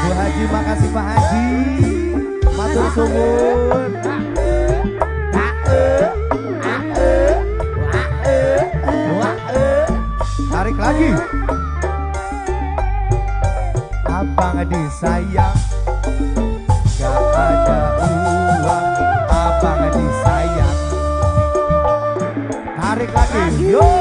Bu Haji, makasih Pak Haji. Matur suwun. Tarik lagi. Abang disayang, gak ada uang. Abang disayang. Tarik lagi. Yo.